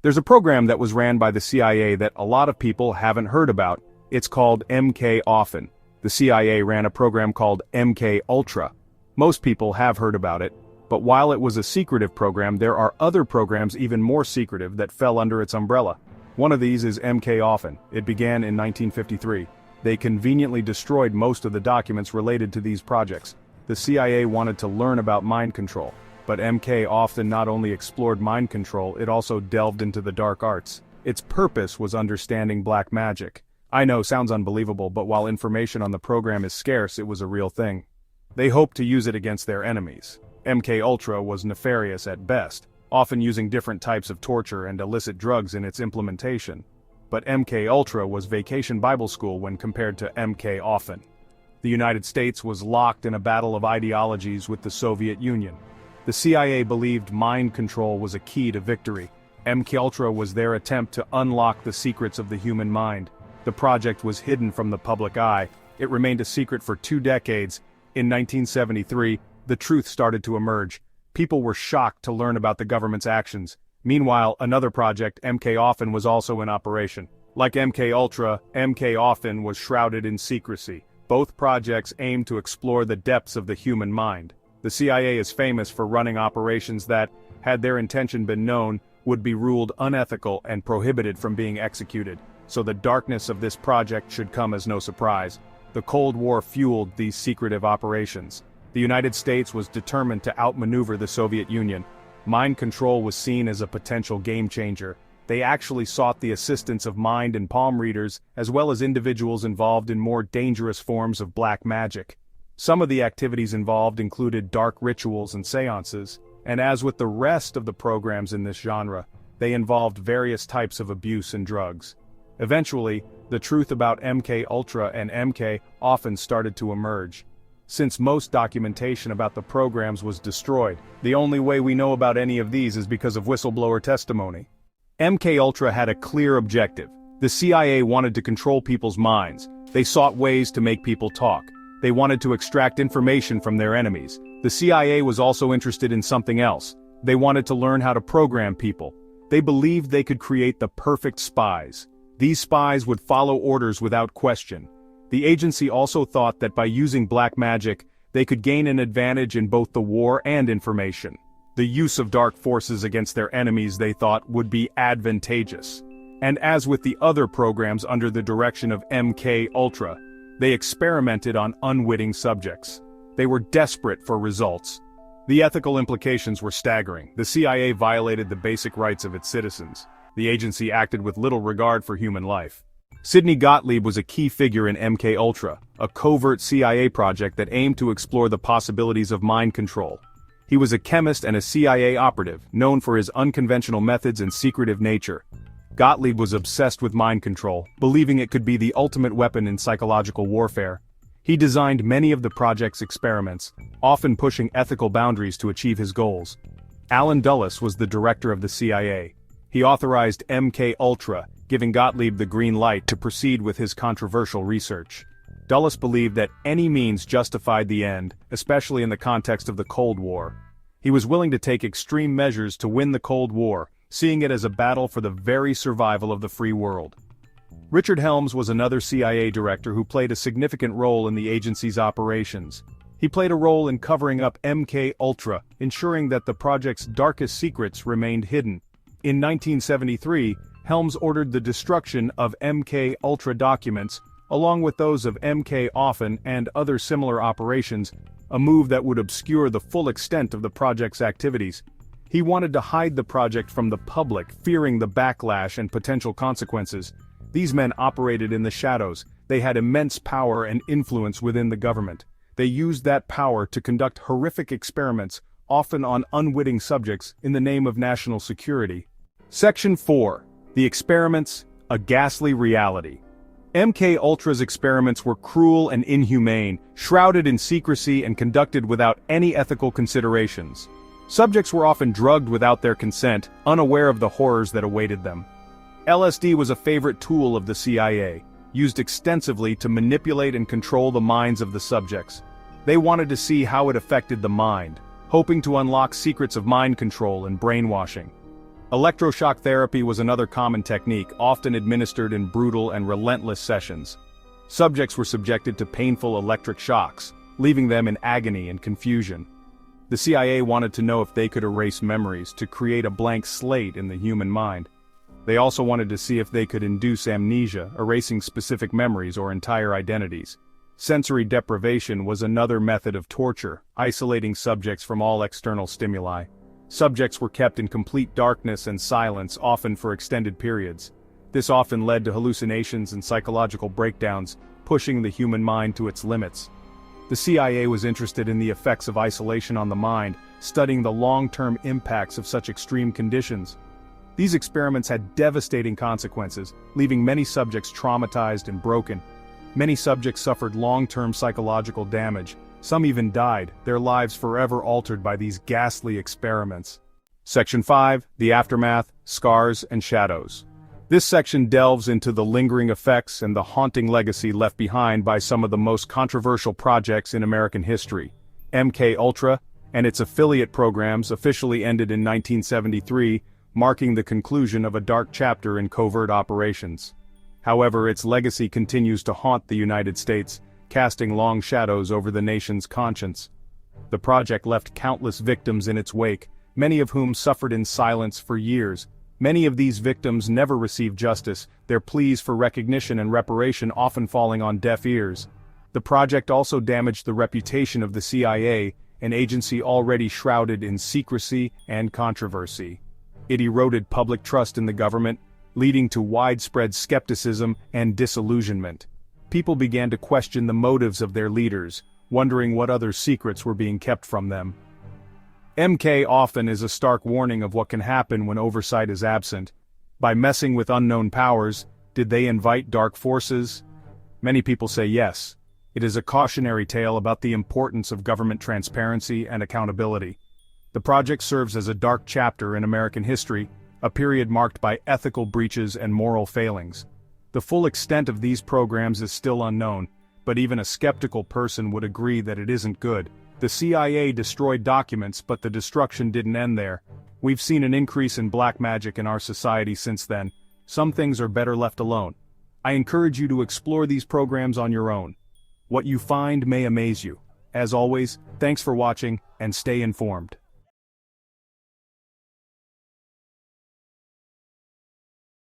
There's a program that was ran by the CIA that a lot of people haven't heard about. It's called MK Often. The CIA ran a program called MK Ultra. Most people have heard about it, but while it was a secretive program, there are other programs even more secretive that fell under its umbrella. One of these is MK Often. It began in 1953. They conveniently destroyed most of the documents related to these projects. The CIA wanted to learn about mind control, but MK Often not only explored mind control, it also delved into the dark arts. Its purpose was understanding black magic. I know, sounds unbelievable, but while information on the program is scarce, it was a real thing. They hoped to use it against their enemies. MK Ultra was nefarious at best, often using different types of torture and illicit drugs in its implementation. But MK Ultra was vacation Bible school when compared to MK Often. The United States was locked in a battle of ideologies with the Soviet Union. The CIA believed mind control was a key to victory. MK Ultra was their attempt to unlock the secrets of the human mind. The project was hidden from the public eye. It remained a secret for 2 decades. In 1973, the truth started to emerge. People were shocked to learn about the government's actions. Meanwhile, another project, MK Often, was also in operation. Like MK Ultra, MK Often was shrouded in secrecy. Both projects aimed to explore the depths of the human mind. The CIA is famous for running operations that, had their intention been known, would be ruled unethical and prohibited from being executed. So the darkness of this project should come as no surprise. The Cold War fueled these secretive operations. The United States was determined to outmaneuver the Soviet Union. Mind control was seen as a potential game-changer. They actually sought the assistance of mind and palm readers, as well as individuals involved in more dangerous forms of black magic. Some of the activities involved included dark rituals and seances, and as with the rest of the programs in this genre, they involved various types of abuse and drugs. Eventually, the truth about MK Ultra and MK Often started to emerge. Since most documentation about the programs was destroyed, the only way we know about any of these is because of whistleblower testimony. MK Ultra had a clear objective. The CIA wanted to control people's minds. They sought ways to make people talk. They wanted to extract information from their enemies. The CIA was also interested in something else. They wanted to learn how to program people. They believed they could create the perfect spies. These spies would follow orders without question. The agency also thought that by using black magic, they could gain an advantage in both the war and information. The use of dark forces against their enemies, they thought, would be advantageous. And as with the other programs under the direction of MK Ultra, they experimented on unwitting subjects. They were desperate for results. The ethical implications were staggering. The CIA violated the basic rights of its citizens. The agency acted with little regard for human life. Sidney Gottlieb was a key figure in MK Ultra, a covert CIA project that aimed to explore the possibilities of mind control. He was a chemist and a CIA operative, known for his unconventional methods and secretive nature. Gottlieb was obsessed with mind control, believing it could be the ultimate weapon in psychological warfare. He designed many of the project's experiments, often pushing ethical boundaries to achieve his goals. Allen Dulles was the director of the CIA. He authorized MK Ultra, giving Gottlieb the green light to proceed with his controversial research. Dulles believed that any means justified the end, especially in the context of the Cold War. He was willing to take extreme measures to win the Cold War, seeing it as a battle for the very survival of the free world. Richard Helms was another CIA director who played a significant role in the agency's operations. He played a role in covering up MK Ultra, ensuring that the project's darkest secrets remained hidden. In 1973, Helms ordered the destruction of MK Ultra documents, along with those of MK Often and other similar operations, a move that would obscure the full extent of the project's activities. He wanted to hide the project from the public, fearing the backlash and potential consequences. These men operated in the shadows. They had immense power and influence within the government. They used that power to conduct horrific experiments, often on unwitting subjects, in the name of national security. Section 4. The Experiments, a Ghastly Reality. MK Ultra's experiments were cruel and inhumane, shrouded in secrecy and conducted without any ethical considerations. Subjects were often drugged without their consent, unaware of the horrors that awaited them. LSD was a favorite tool of the CIA, used extensively to manipulate and control the minds of the subjects. They wanted to see how it affected the mind, hoping to unlock secrets of mind control and brainwashing. Electroshock therapy was another common technique, often administered in brutal and relentless sessions. Subjects were subjected to painful electric shocks, leaving them in agony and confusion. The CIA wanted to know if they could erase memories to create a blank slate in the human mind. They also wanted to see if they could induce amnesia, erasing specific memories or entire identities. Sensory deprivation was another method of torture, isolating subjects from all external stimuli. Subjects were kept in complete darkness and silence, often for extended periods. This often led to hallucinations and psychological breakdowns, pushing the human mind to its limits. The CIA was interested in the effects of isolation on the mind, studying the long-term impacts of such extreme conditions. These experiments had devastating consequences, leaving many subjects traumatized and broken. Many subjects suffered long-term psychological damage. Some even died, their lives forever altered by these ghastly experiments. Section 5, The Aftermath, Scars and Shadows. This section delves into the lingering effects and the haunting legacy left behind by some of the most controversial projects in American history. MK and its affiliate programs officially ended in 1973, marking the conclusion of a dark chapter in covert operations. However, its legacy continues to haunt the United States, casting long shadows over the nation's conscience. The project left countless victims in its wake, many of whom suffered in silence for years. Many of these victims never received justice, their pleas for recognition and reparation often falling on deaf ears. The project also damaged the reputation of the CIA, an agency already shrouded in secrecy and controversy. It eroded public trust in the government, leading to widespread skepticism and disillusionment. People began to question the motives of their leaders, wondering what other secrets were being kept from them. MK often is a stark warning of what can happen when oversight is absent. By messing with unknown powers, did they invite dark forces? Many people say yes. It is a cautionary tale about the importance of government transparency and accountability. The project serves as a dark chapter in American history, a period marked by ethical breaches and moral failings. The full extent of these programs is still unknown, but even a skeptical person would agree that it isn't good. The CIA destroyed documents, but the destruction didn't end there. We've seen an increase in black magic in our society since then. Some things are better left alone. I encourage you to explore these programs on your own. What you find may amaze you. As always, thanks for watching, and stay informed.